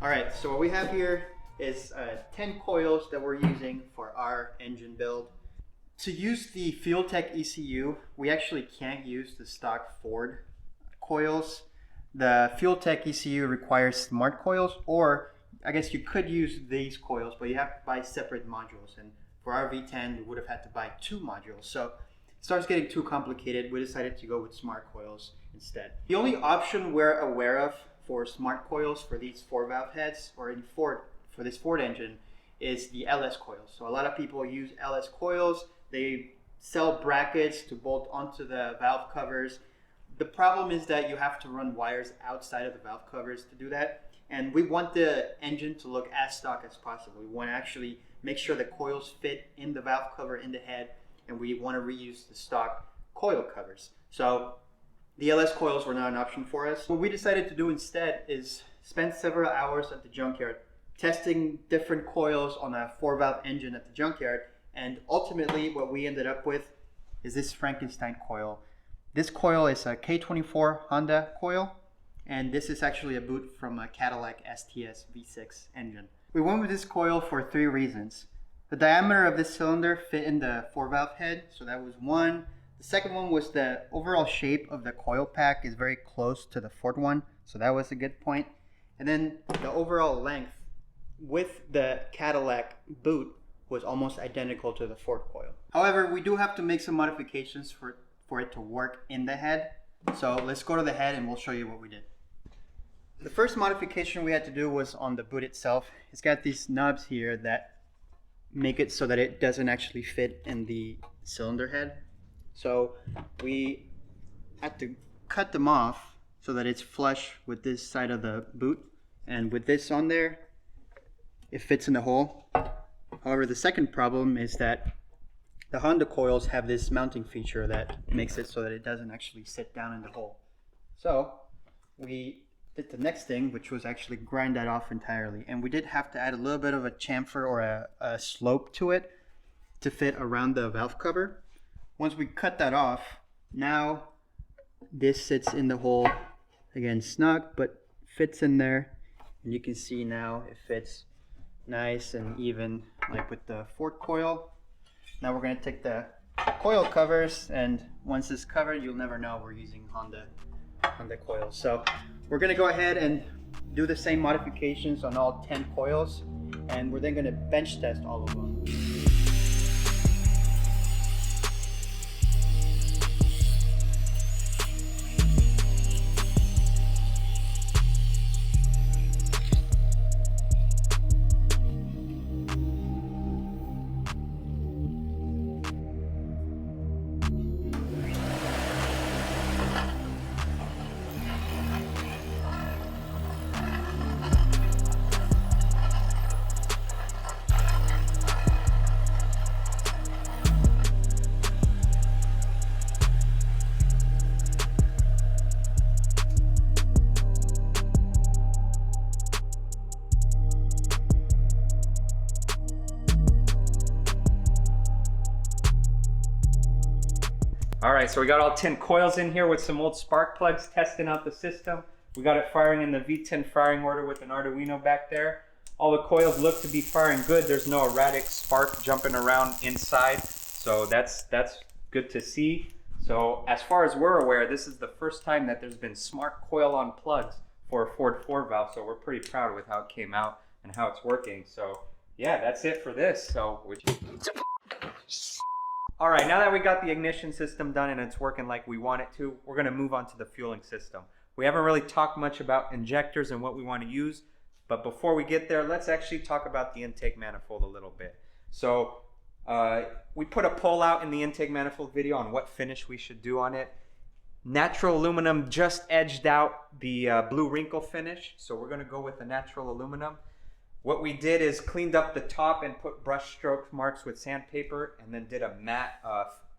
All right, so what we have here is 10 coils that we're using for our engine build. To use the Fuel-Tech ECU, we actually can't use the stock Ford coils. The Fuel-Tech ECU requires smart coils, or I guess you could use these coils, but you have to buy separate modules. And for our V10, we would have had to buy 2 modules. So it starts getting too complicated. We decided to go with smart coils instead. The only option we're aware of for smart coils for these 4-valve heads or in Ford, for this Ford engine, is the LS coils. So a lot of people use LS coils. They sell brackets to bolt onto the valve covers. The problem is that you have to run wires outside of the valve covers to do that. And we want the engine to look as stock as possible. We want to actually make sure the coils fit in the valve cover in the head, and we want to reuse the stock coil covers. So the LS coils were not an option for us. What we decided to do instead is spend several hours at the junkyard testing different coils on a 4-valve engine at the junkyard, and ultimately what we ended up with is this Frankenstein coil. This coil is a K24 Honda coil, and this is actually a boot from a Cadillac STS V6 engine. We went with this coil for 3 reasons. The diameter of this cylinder fit in the 4-valve head, so that was one. The second one was the overall shape of the coil pack is very close to the Ford one, so that was a good point. And then the overall length with the Cadillac boot was almost identical to the Ford coil. However, we do have to make some modifications for it to work in the head. So let's go to the head and we'll show you what we did. The first modification we had to do was on the boot itself. It's got these knobs here that make it so that it doesn't actually fit in the cylinder head. So we had to cut them off so that it's flush with this side of the boot. And with this on there, it fits in the hole. However, the second problem is that the Honda coils have this mounting feature that makes it so that it doesn't actually sit down in the hole. So we did the next thing, which was actually grind that off entirely. And we did have to add a little bit of a chamfer or a slope to it to fit around the valve cover. Once we cut that off, now this sits in the hole, again snug, but fits in there. And you can see now it fits nice and even like with the Ford coil. Now we're going to take the coil covers, and once it's covered, you'll never know we're using Honda coils. So we're going to go ahead and do the same modifications on all 10 coils, and we're then going to bench test all of them. All right, so we got all 10 coils in here with some old spark plugs testing out the system. We got it firing in the V10 firing order with an Arduino back there. All the coils look to be firing good. There's no erratic spark jumping around inside, so that's good to see. So as far as we're aware, this is the first time that there's been smart coil-on plugs for a Ford 4-valve, so we're pretty proud with how it came out and how it's working. So yeah, that's it for this. So all right, now that we got the ignition system done and it's working like we want it to, we're going to move on to the fueling system. We haven't really talked much about injectors and what we want to use, but before we get there, let's actually talk about the intake manifold a little bit. So we put a poll out in the intake manifold video on what finish we should do on it. Natural aluminum just edged out the blue wrinkle finish, so we're going to go with the natural aluminum. What we did is cleaned up the top and put brush stroke marks with sandpaper, and then did a matte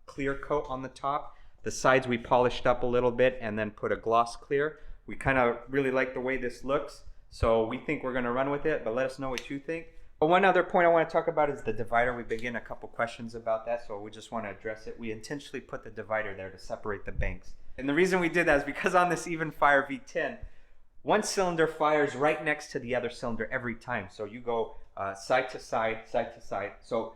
clear coat on the top. The sides we polished up a little bit and then put a gloss clear. We kind of really like the way this looks, so we think we're going to run with it, but let us know what you think. But one other point I want to talk about is the divider. We've been getting a couple questions about that, so we just want to address it. We intentionally put the divider there to separate the banks. And the reason we did that is because on this even fire V10, one cylinder fires right next to the other cylinder every time. So you go side to side, side to side. So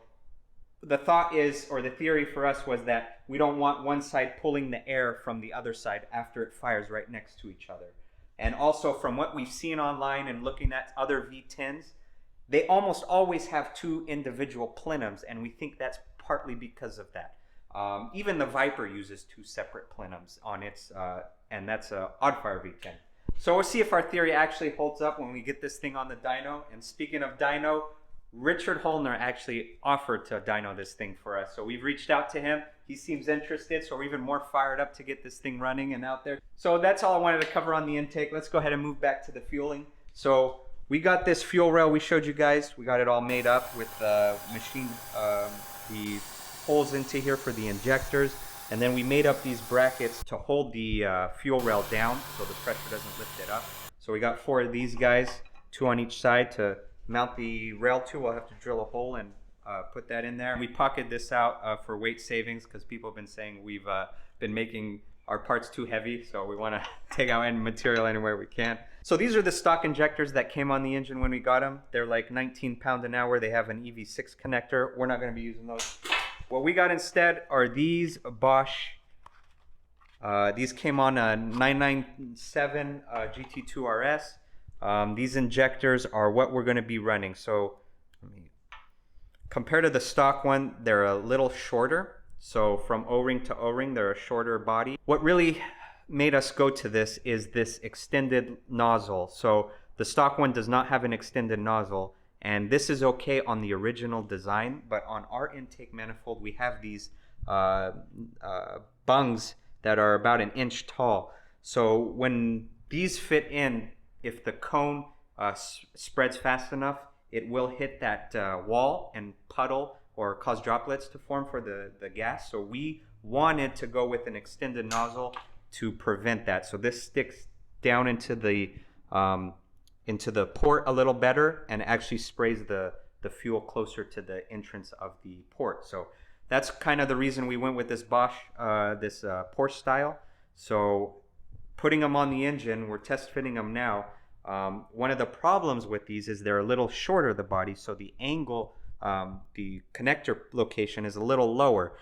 the thought is, or the theory for us was that we don't want one side pulling the air from the other side after it fires right next to each other. And also from what we've seen online and looking at other V10s, they almost always have two individual plenums, and we think that's partly because of that. Even the Viper uses two separate plenums on its, and that's a Oddfire V10. So we'll see if our theory actually holds up when we get this thing on the dyno. And speaking of dyno, Richard Holner actually offered to dyno this thing for us. So we've reached out to him. He seems interested, so we're even more fired up to get this thing running and out there. So that's all I wanted to cover on the intake. Let's go ahead and move back to the fueling. So we got this fuel rail we showed you guys. We got it all made up with machined the holes into here for the injectors. And then we made up these brackets to hold the fuel rail down so the pressure doesn't lift it up. So we got 4 of these guys, 2 on each side to mount the rail to. We'll have to drill a hole and put that in there. We pocketed this out for weight savings because people have been saying we've been making our parts too heavy, so we want to take out any material anywhere we can. So these are the stock injectors that came on the engine when we got them. They're like 19 pounds an hour. They have an EV6 connector. We're not going to be using those. What we got instead are these Bosch. These came on a 997 GT2 RS. These injectors are what we're going to be running. So compared to the stock one, they're a little shorter. So from O-ring to O-ring, they're a shorter body. What really made us go to this is this extended nozzle. So the stock one does not have an extended nozzle. And this is okay on the original design, but on our intake manifold, we have these bungs that are about 1 inch tall. So when these fit in, if the cone spreads fast enough, it will hit that wall and puddle or cause droplets to form for the gas. So we wanted to go with an extended nozzle to prevent that. So this sticks down into the port a little better and actually sprays the fuel closer to the entrance of the port. So that's kind of the reason we went with this Bosch, this Porsche style. So putting them on the engine, we're test fitting them now. One of the problems with these is they're a little shorter, the body, so the angle, the connector location is a little lower.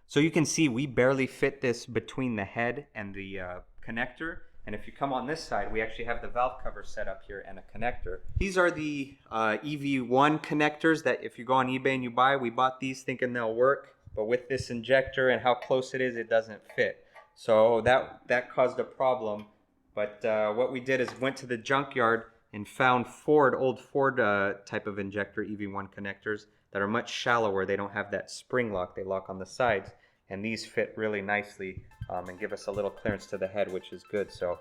So you can see we barely fit this between the head and the connector. And if you come on this side, we actually have the valve cover set up here and a connector. These are the EV1 connectors that if you go on eBay and you buy, we bought these thinking they'll work, but with this injector and how close it is, it doesn't fit. So that caused a problem. But what we did is went to the junkyard and found old Ford type of injector EV1 connectors that are much shallower. They don't have that spring lock, they lock on the sides. And these fit really nicely and give us a little clearance to the head, which is good. So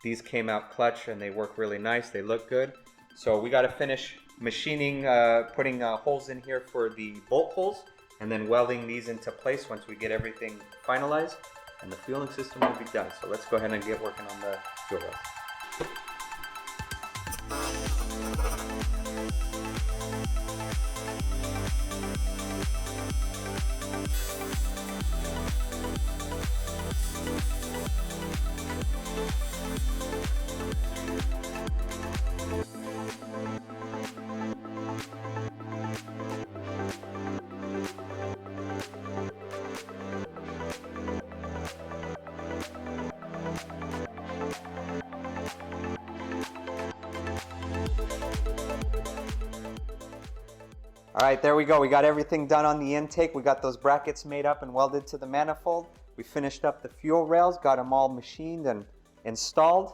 these came out clutch and they work really nice. They look good. So we got to finish machining, putting holes in here for the bolt holes, and then welding these into place once we get everything finalized. And the fueling system will be done. So let's go ahead and get working on the fuel rails. All right, there we go. We got everything done on the intake. We got those brackets made up and welded to the manifold. We finished up the fuel rails, got them all machined and installed.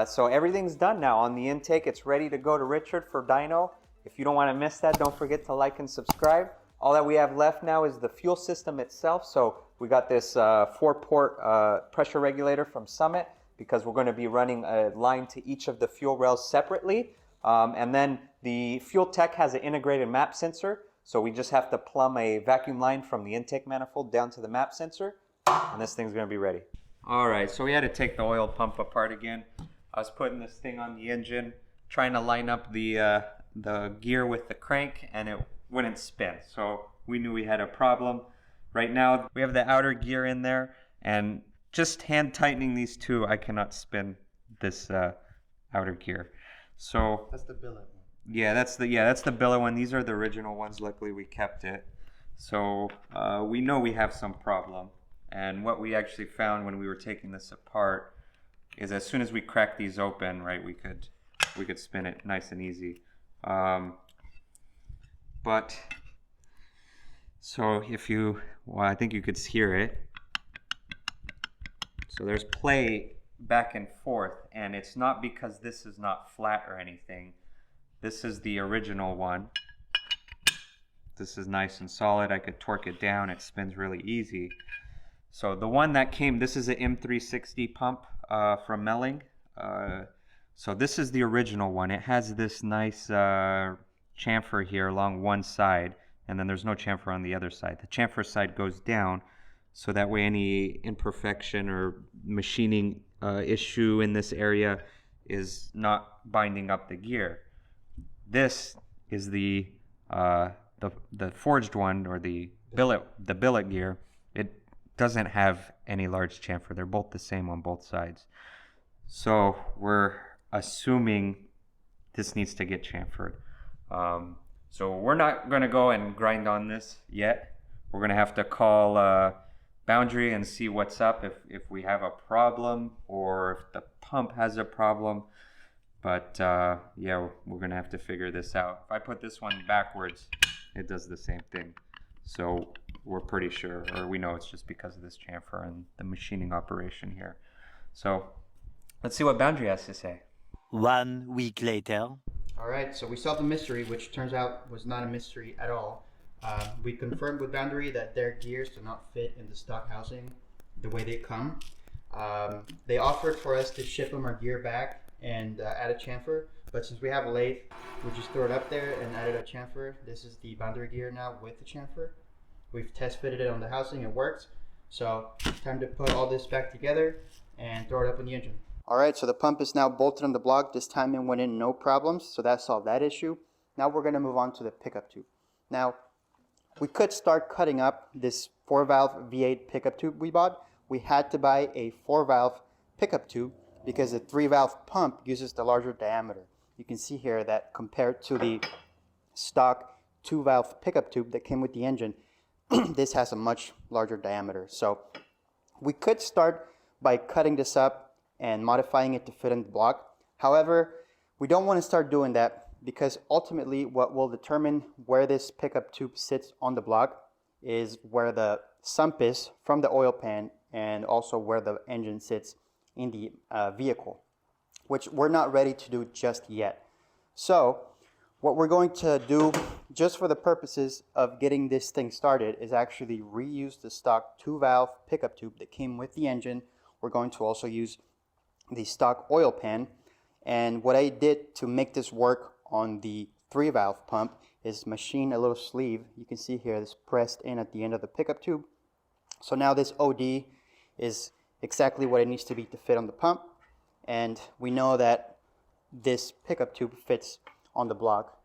So everything's done now on the intake. It's ready to go to Richard for dyno. If you don't want to miss that, don't forget to like and subscribe. All that we have left now is the fuel system itself. So we got this 4-port pressure regulator from Summit because we're going to be running a line to each of the fuel rails separately. And then the fuel tech has an integrated map sensor. So we just have to plumb a vacuum line from the intake manifold down to the map sensor. And this thing's going to be ready. All right, so we had to take the oil pump apart again. I was putting this thing on the engine, trying to line up the gear with the crank, and it wouldn't spin. So we knew we had a problem. Right now, we have the outer gear in there, and just hand tightening these two, I cannot spin this outer gear. So That's the billet one. yeah, that's the billet one. These are the original ones. Luckily, we kept it. So we know we have some problem. And what we actually found when we were taking this apart is as soon as we crack these open, right, we could spin it nice and easy. But so I think you could hear it. So there's play back and forth, and it's not because this is not flat or anything. This is the original one. This is nice and solid. I could torque it down. It spins really easy. So the one that came, this is an M360 pump from Melling. So this is the original one. It has this nice chamfer here along one side, and then there's no chamfer on the other side. The chamfer side goes down, so that way any imperfection or machining issue in this area is not binding up the gear. This is the forged one, or the billet gear. It doesn't have any large chamfer. They're both the same on both sides. So we're assuming this needs to get chamfered. So we're not going to go and grind on this yet. We're going to have to call Boundary and see what's up, if we have a problem or if the pump has a problem. But yeah, we're going to have to figure this out. If I put this one backwards, it does the same thing. So we're pretty sure, or we know it's just because of this chamfer and the machining operation here. So let's see what Boundary has to say. 1 week later. All right, so we solved the mystery, which turns out was not a mystery at all. We confirmed with Boundary that their gears do not fit in the stock housing the way they come. They offered for us to ship them our gear back and add a chamfer, but since we have a lathe, we just throw it up there and added a chamfer. This is the Boundary gear now with the chamfer. We've test fitted it on the housing, it works. So time to put all this back together and throw it up in the engine. All right, so the pump is now bolted on the block. This time it went in no problems, so that solved that issue. Now we're going to move on to the pickup tube. Now, we could start cutting up this 4-valve V8 pickup tube we bought. We had to buy a 4-valve pickup tube because the 3-valve pump uses the larger diameter. You can see here that compared to the stock 2-valve pickup tube that came with the engine, this has a much larger diameter. So we could start by cutting this up and modifying it to fit in the block. However, we don't want to start doing that because ultimately what will determine where this pickup tube sits on the block is where the sump is from the oil pan and also where the engine sits in the vehicle, which we're not ready to do just yet. So what we're going to do, just for the purposes of getting this thing started, is actually reuse the stock 2-valve pickup tube that came with the engine. We're going to also use the stock oil pan, and what I did to make this work on the 3-valve pump is machine a little sleeve. You can see here this pressed in at the end of the pickup tube. So now this OD is exactly what it needs to be to fit on the pump, and we know that this pickup tube fits on the block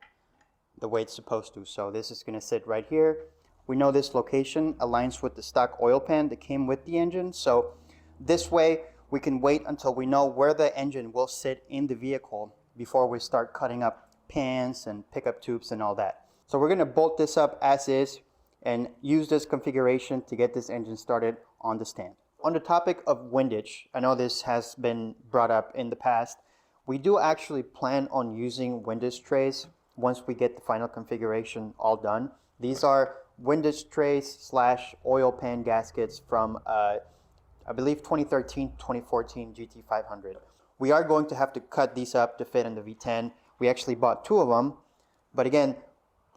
the way it's supposed to. So this is going to sit right here. We know this location aligns with the stock oil pan that came with the engine, so this way we can wait until we know where the engine will sit in the vehicle before we start cutting up pans and pickup tubes and all that. So we're going to bolt this up as is and use this configuration to get this engine started on the stand. On the topic of windage, I know this has been brought up in the past. We do actually plan on using windage trays once we get the final configuration all done. These are windage trays / oil pan gaskets from I believe 2013, 2014 GT500. We are going to have to cut these up to fit in the V10. We actually bought 2 of them, but again,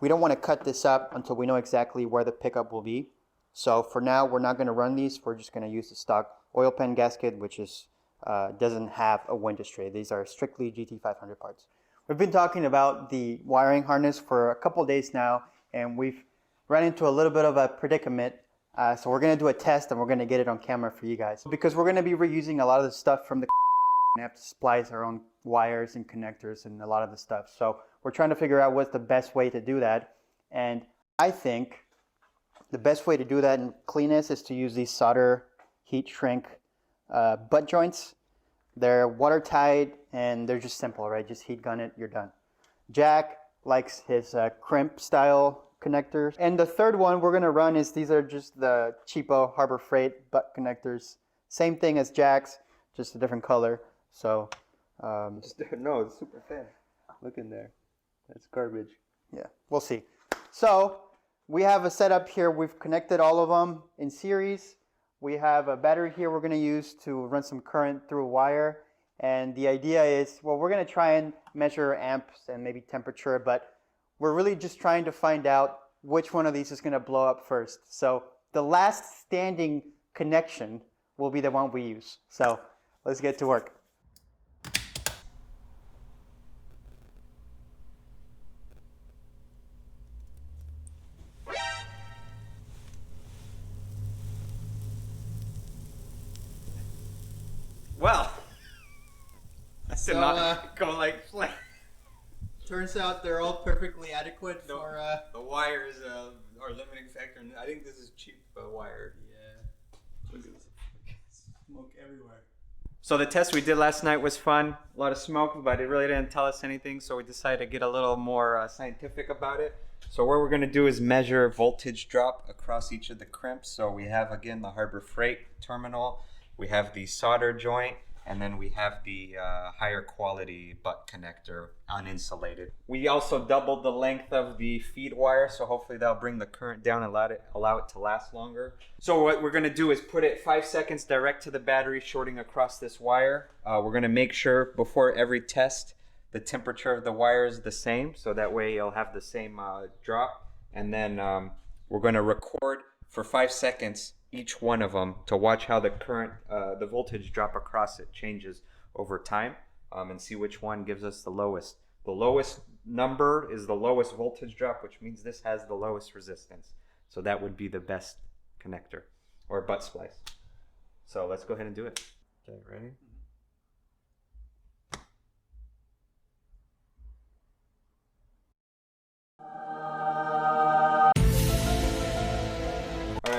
we don't want to cut this up until we know exactly where the pickup will be. So for now, we're not going to run these. We're just going to use the stock oil pan gasket, which is doesn't have a windage tray. These are strictly GT500 parts. We've been talking about the wiring harness for a couple days now, and we've run into a little bit of a predicament. So we're going to do a test and we're going to get it on camera for you guys. Because we're going to be reusing a lot of the stuff from the and have to splice our own wires and connectors and a lot of the stuff. So we're trying to figure out what's the best way to do that. And I think the best way to do that in cleanest is to use these solder heat shrink butt joints. They're watertight and they're just simple, right? Just heat gun it, you're done. Jack likes his crimp style connectors. And the third one we're gonna run is these are just the cheapo Harbor Freight butt connectors. Same thing as Jack's, just a different color. So, no, it's super thin. Look in there. That's garbage. yeah, we'll see. So we have a setup here. We've connected all of them in series. We have a battery here we're going to use to run some current through a wire. And the idea is, well, we're going to try and measure amps and maybe temperature, but we're really just trying to find out which one of these is going to blow up first. So the last standing connection will be the one we use. So let's get to work. Well, I did So, not go like flame. Turns out they're all perfectly adequate for... The wires are limiting factor. I think this is cheap wire. Yeah. Smoke everywhere. So the test we did last night was fun. A lot of smoke, but it really didn't tell us anything. So we decided to get a little more scientific about it. So what we're going to do is measure voltage drop across each of the crimps. So we have, again, the Harbor Freight terminal. We have the solder joint. And then we have the higher quality butt connector uninsulated. We also doubled the length of the feed wire, so hopefully that'll bring the current down and allow it to last longer. So what we're gonna do is put it 5 seconds direct to the battery, shorting across this wire. We're gonna make sure before every test, the temperature of the wire is the same, so that way you'll have the same drop. And then we're gonna record for 5 seconds each one of them to watch how the current, the voltage drop across it changes over time, and see which one gives us the lowest. The lowest number is the lowest voltage drop, which means this has the lowest resistance. So that would be the best connector or butt splice. So let's go ahead and do it. Okay, ready?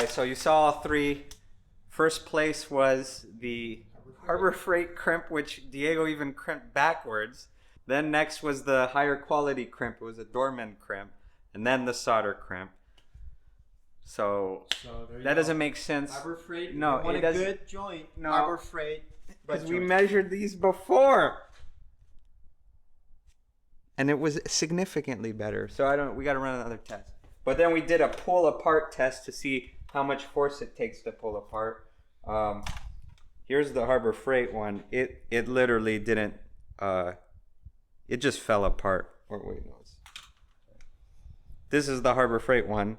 So you saw all three. First place was the Harbor Freight crimp, which Diego even crimped backwards. Then next was the higher quality crimp. It was a Dorman crimp. And then the solder crimp. So that doesn't make sense. Harbor Freight, no, you want it a doesn't. good joint. No. Harbor Freight. Because we measured these before. And it was significantly better. So we got to run another test. But then we did a pull apart test to see how much force it takes to pull apart. Here's the Harbor Freight one. It literally didn't. It just fell apart. Or wait, no. This is the Harbor Freight one.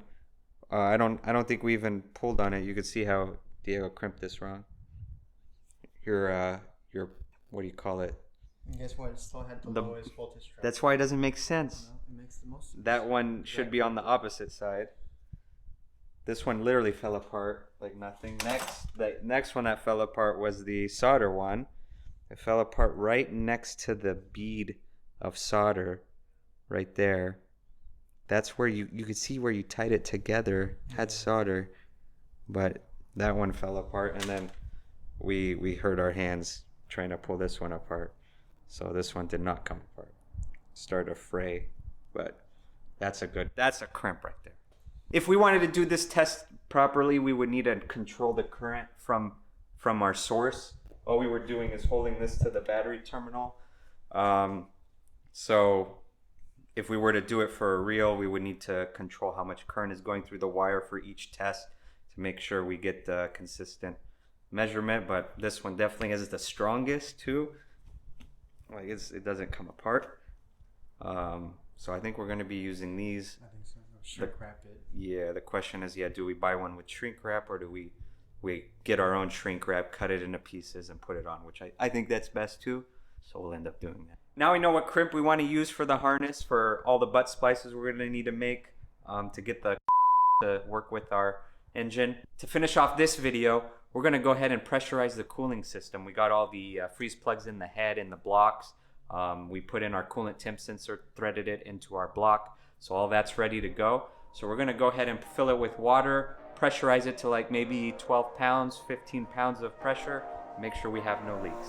I don't think we even pulled on it. You could see how Diego crimped this wrong. Your what do you call it? And guess what? It still had the lowest voltage drop. That's why it doesn't make sense. No, it makes the most sense. That one should be on the opposite side. This one literally fell apart like nothing. The next one that fell apart was the solder one. It fell apart right next to the bead of solder, right there. That's where you could see where you tied it together. Had solder, but that one fell apart, and then we hurt our hands trying to pull this one apart. So this one did not come apart. Start a fray, but that's a crimp right there. If we wanted to do this test properly, we would need to control the current from our source. All we were doing is holding this to the battery terminal. So if we were to do it for real, we would need to control how much current is going through the wire for each test to make sure we get the consistent measurement. But this one definitely is the strongest too. Like it doesn't come apart. So I think we're going to be using these. I think so. Shrink wrap it. Yeah, the question is, do we buy one with shrink wrap, or do we get our own shrink wrap, cut it into pieces, and put it on, which I think that's best too. So we'll end up doing that. Now we know what crimp we want to use for the harness for all the butt splices we're going to need to make to get the to work with our engine. To finish off this video, we're going to go ahead and pressurize the cooling system. We got all the freeze plugs in the head and the blocks. We put in our coolant temp sensor, threaded it into our block. So all that's ready to go. So we're going to go ahead and fill it with water, pressurize it to like maybe 12 pounds, 15 pounds of pressure, make sure we have no leaks.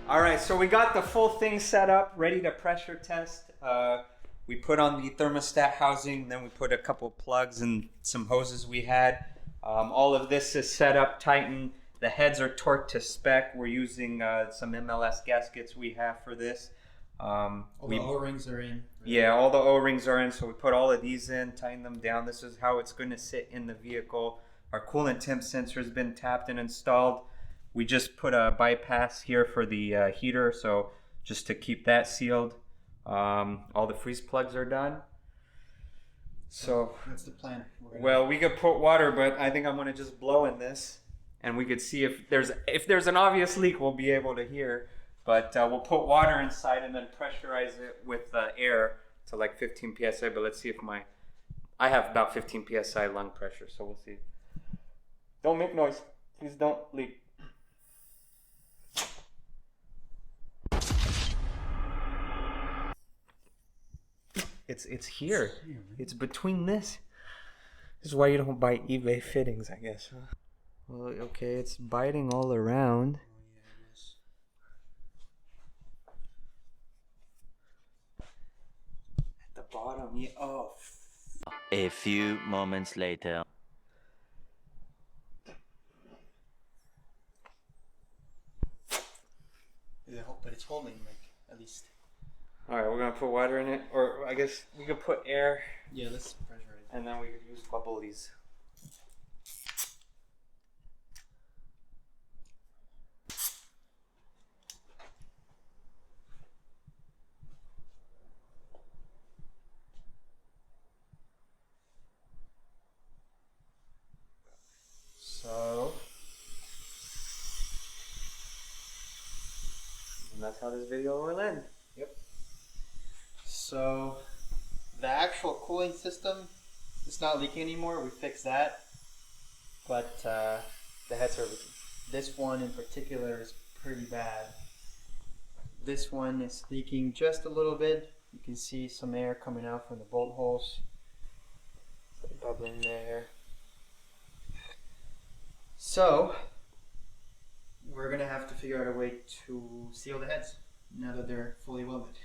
All right, so we got the full thing set up, ready to pressure test. We put on the thermostat housing, then we put a couple plugs and some hoses we had. All of this is set up, tightened. The heads are torqued to spec. We're using some MLS gaskets we have for this. All the O-rings are in. Right? Yeah, all the O-rings are in, so we put all of these in, tighten them down. This is how it's going to sit in the vehicle. Our coolant temp sensor has been tapped and installed. We just put a bypass here for the heater, so just to keep that sealed. All the freeze plugs are done. So that's the plan. Well, we could put water, but I think I'm gonna just blow in this, and we could see if there's an obvious leak, we'll be able to hear. But we'll put water inside and then pressurize it with air to like 15 psi. But let's see if I have about 15 psi lung pressure, so we'll see. Don't make noise, please don't leak. It's here. It's between this. This is why you don't buy eBay fittings, I guess. Huh? Well, okay, it's biting all around. At the bottom, yeah. Oh. A few moments later. Yeah, but it's holding, like, at least. Alright, we're gonna put water in it, or I guess we could put air. Yeah, let's pressurize it. And then we could use bubblies. So, and that's how this video will end. Yep. So the actual cooling system, it's not leaking anymore. We fixed that, but the heads are leaking. This one in particular is pretty bad. This one is leaking just a little bit. You can see some air coming out from the bolt holes. Bubbling there. So we're gonna have to figure out a way to seal the heads now that they're fully welded.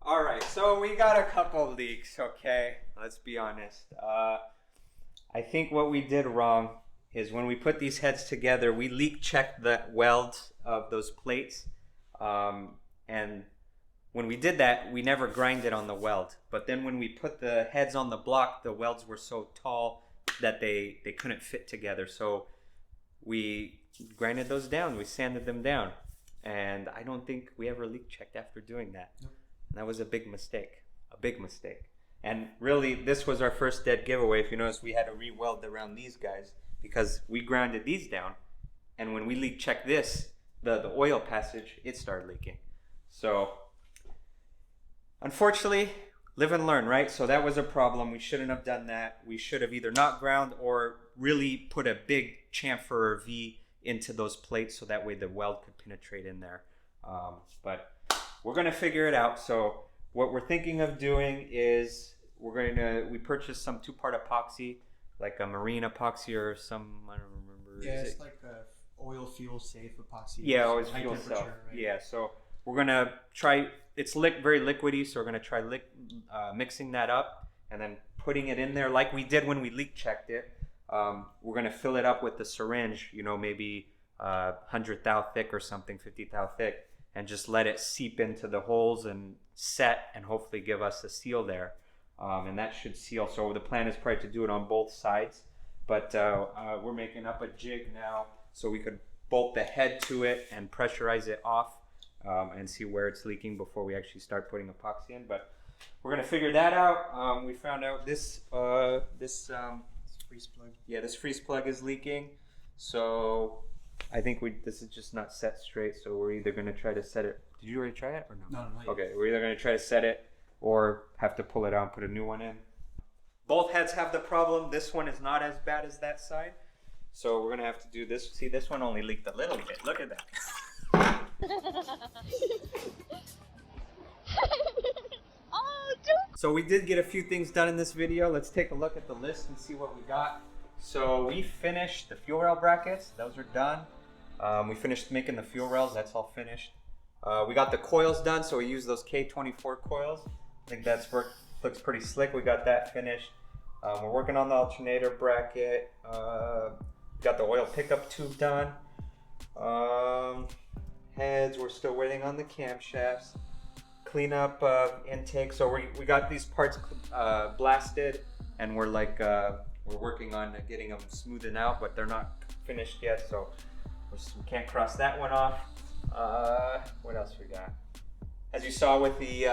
All right, so we got a couple leaks, okay? Let's be honest. I think what we did wrong is when we put these heads together, we leak checked the welds of those plates. And when we did that, we never grinded on the weld. But then when we put the heads on the block, the welds were so tall that they couldn't fit together. So we grinded those down, we sanded them down. And I don't think we ever leak checked after doing that. Nope. That was a big mistake, And really, this was our first dead giveaway. If you notice, we had to re-weld around these guys because we grounded these down. And when we leak checked this, the oil passage, it started leaking. So, unfortunately, live and learn, right? So that was a problem. We shouldn't have done that. We should have either not ground or really put a big chamfer or V into those plates so that way the weld could penetrate in there. But we're going to figure it out. So what we're thinking of doing is we purchased some 2-part epoxy, like a marine epoxy or some, I don't remember. Yeah, it's like a oil fuel safe epoxy. Yeah, always fuel safe. Right? Yeah, so we're gonna try, it's very liquidy, so we're gonna try mixing that up and then putting it in there like we did when we leak checked it. We're gonna fill it up with the syringe, you know, maybe 100 thou thick or something, 50 thou thick, and just let it seep into the holes and set and hopefully give us a seal there. And that should seal. So the plan is probably to do it on both sides, but we're making up a jig now so we could bolt the head to it and pressurize it off and see where it's leaking before we actually start putting epoxy in. But we're gonna figure that out. We found out this Freeze plug. yeah, this freeze plug is leaking, so I think this is just not set straight. So we're either gonna try to set it. Did you already try it or no? No, not yet. Okay, we're either gonna try to set it or have to pull it out and put a new one in. Both heads have the problem. This one is not as bad as that side, so we're gonna have to do this. See, this one only leaked a little bit. Look at that. Oh, don't. So we did get a few things done in this video. Let's take a look at the list and see what we got. So we finished the fuel rail brackets. Those are done. We finished making the fuel rails. That's all finished. We got the coils done. So we used those K24 coils. I think looks pretty slick. We got that finished. We're working on the alternator bracket. Got the oil pickup tube done. Heads, we're still waiting on the camshafts. Clean up intake. So we got these parts blasted, and we're working on getting them smoothened out, but they're not finished yet, so we can't cross that one off. What else we got? As you saw with the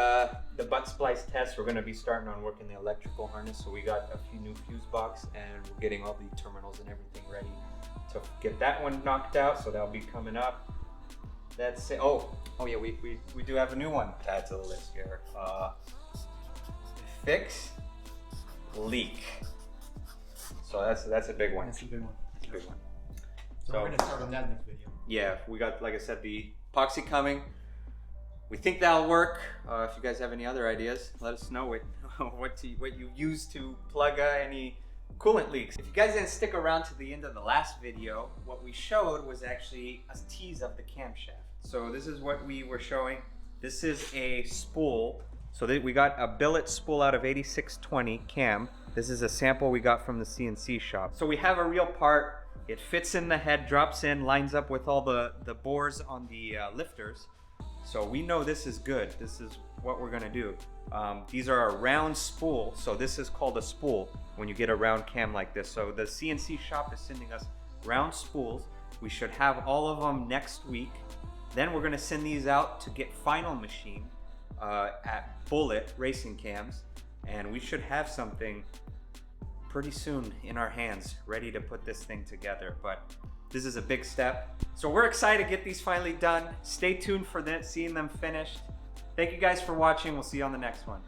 Butt-Splice Test, we're going to be starting on working the electrical harness. So we got a few new fuse box, and we're getting all the terminals and everything ready to get that one knocked out. So that'll be coming up. That's it. Oh yeah, we do have a new one to add to the list here. Fix leak. So that's a big one. That's a big one. That's a big one. So we're gonna start on that next video. Yeah, we got, like I said, the epoxy coming. We think that'll work. If you guys have any other ideas, let us know what you use to plug any coolant leaks. If you guys didn't stick around to the end of the last video, what we showed was actually a tease of the camshaft. So this is what we were showing. This is a spool. So we got a billet spool out of 8620 cam. This is a sample we got from the CNC shop. So we have a real part. It fits in the head, drops in, lines up with all the bores on the lifters. So we know this is good. This is what we're gonna do. These are a round spool. So this is called a spool when you get a round cam like this. So the CNC shop is sending us round spools. We should have all of them next week. Then we're gonna send these out to get final machined at Bullet Racing Cams. And we should have something pretty soon in our hands, ready to put this thing together. But this is a big step. So we're excited to get these finally done. Stay tuned for seeing them finished. Thank you guys for watching. We'll see you on the next one.